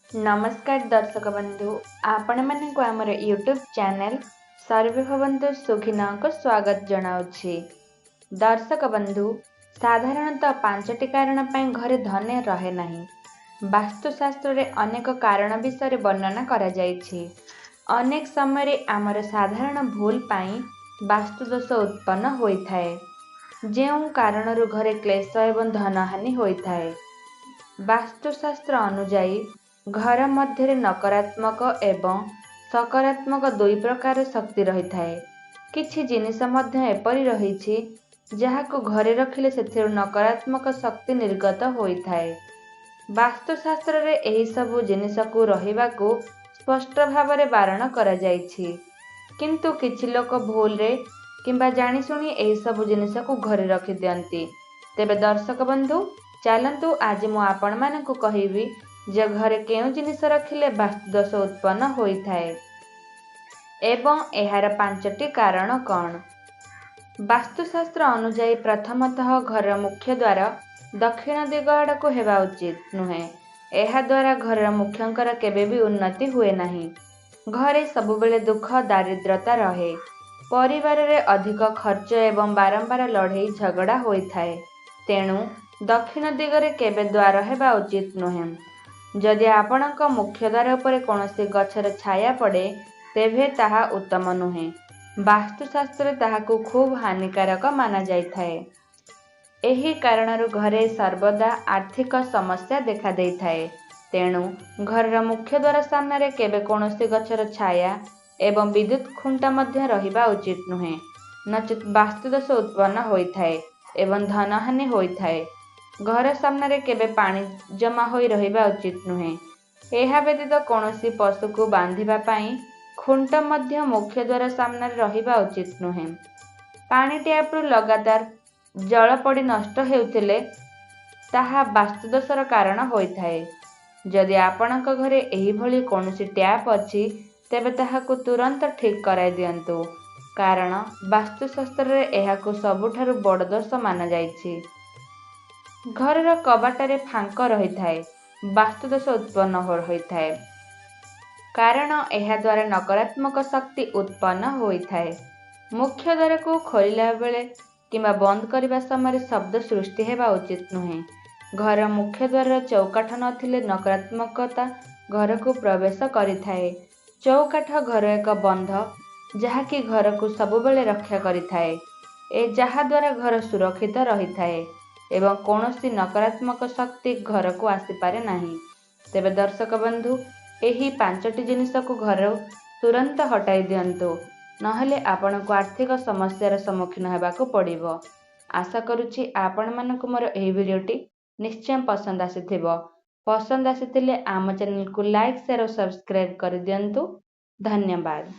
नमस्कार दर्शक बंधु आपण मानक आमर यूट्यूब चैनल सर्वे भवन्तु सुखिन को स्वागत जनाउछि। दर्शक बंधु साधारणतः 5टी कारण पर घरे धन रहे नहीं। वास्तुशास्त्र रे अनेक कारण विषय वर्णना करा जाइछि। अनेक समय आमर साधारण भूल पाई वास्तुदोष उत्पन्न होइथाए, जेउ कारणरू घरे क्लेश एवं धनहानि होइथाए। वास्तुशास्त्र अनुजाई घर मध्य नकारात्मक एवं सकारात्मक दुई प्रकार शक्ति रही थाए। किछि जिनिस मध्य एपरि रहिछि जहाको घरे रखिले सेथिरु नकारात्मक शक्ति निर्गत होइथाए। वास्तुशास्त्र रे एही सबु जिनिसकु रहिबाकु स्पष्ट भावरे बारण करा जाइछि, किंतु किछि लोक भूल रे किंबा जानि सुनी एही सबु जिनिसकु घरे रखि दियंती। तेबे दर्शक बंधु चलंतु आज मु आपण मानकु कहिबी जे घरे केउ जिनिस रखिले वास्तुदोष उत्पन्न होइथाए एवं एहार 5टी कारण कौन। वास्तुशास्त्र अनुजाई प्रथमतः घर मुख्य द्वार दक्षिण दिग आड़कू हेबा उचित नुहे। एहा द्वारा घर मुख्यंकर केबे भी उन्नति हुए नहीं। घरे सबुबेले दुख दारिद्रता रहे। परिवार रे अधिक खर्च एवं बारंबार लड़ाई झगड़ा होइथाए। तेणु दक्षिण दिगरे केबे द्वार हेबा उचित नुहे। जदि आपणक मुख्य द्वार उपरे कोनोसी गछर छाया पड़े तेभे ताहा उत्तम नुहे। वास्तुशास्त्र ताहाकु खूब हानिकारक माना जाइथाए। एही कारणरू घरे सर्वदा आर्थिक समस्या देखा देइथाए। तेणु घरर मुख्य द्वार सामने केबे कोनोसी गछर छाया एवं विद्युत खुंटा मध्य रहिबा उचित नुहे, नचेत वास्तुदोष उत्पन्न होइथाए एवं धनहानि होइथाए। घर सामने केबे पानी जमा होई रहिबा उचित नुहे। एहा व्यतीत कोनोसी पशु को बांधिबा पाई खुंट मध्य मुख्य द्वार सामने रहिबा उचित नुहे। पानी ट्यापरू लगातार जल पड़ी नष्ट हेउथिले ताहा वास्तुदोषर कारण होइथाए। जदि आपणक घरे एही भली कोनोसी ट्याप अछि तेबे ताहाकु तुरंत ठीक कराई दियंतु, कारण वास्तुशास्त्र रे एहाकु सबुठारु बड़ दोष माना जाइछि। घरर कबाटरे फांक रही थाए वास्तुदोष उत्पन्न होइथाए, कारण एहा द्वारा नकारात्मक शक्ति उत्पन्न होइथाए। मुख्य द्वार को खोलिला बेले किंबा बंद करने समय शब्द सृष्टि हेबा उचित नुहे। घर मुख्य द्वार चौकाठ नथिले नकारात्मकता घर को प्रवेश करिथाए। चौकाठ घर एक बंध जहाँकि घर को सबुबेले रक्षा करिथाए, जहा द्वारा घर सुरक्षित रही थाए एवं कौनसी नकारात्मक शक्ति घर को आसीपारे नहीं। तेबे दर्शक बंधु एही 5टी जिनिस को घर तुरंत हटाई दियंतु, नहले आपण को आर्थिक समस्यार सम्मुखीन हेबाकु पड़िबो। आशा करुछि आपण मानकु मोर एही वीडियोटी निश्चय पसंद आसीथिबो। पसंद आसीथिले आम चैनल को लाइक शेयर और सब्सक्राइब कर दियंतु। धन्यवाद।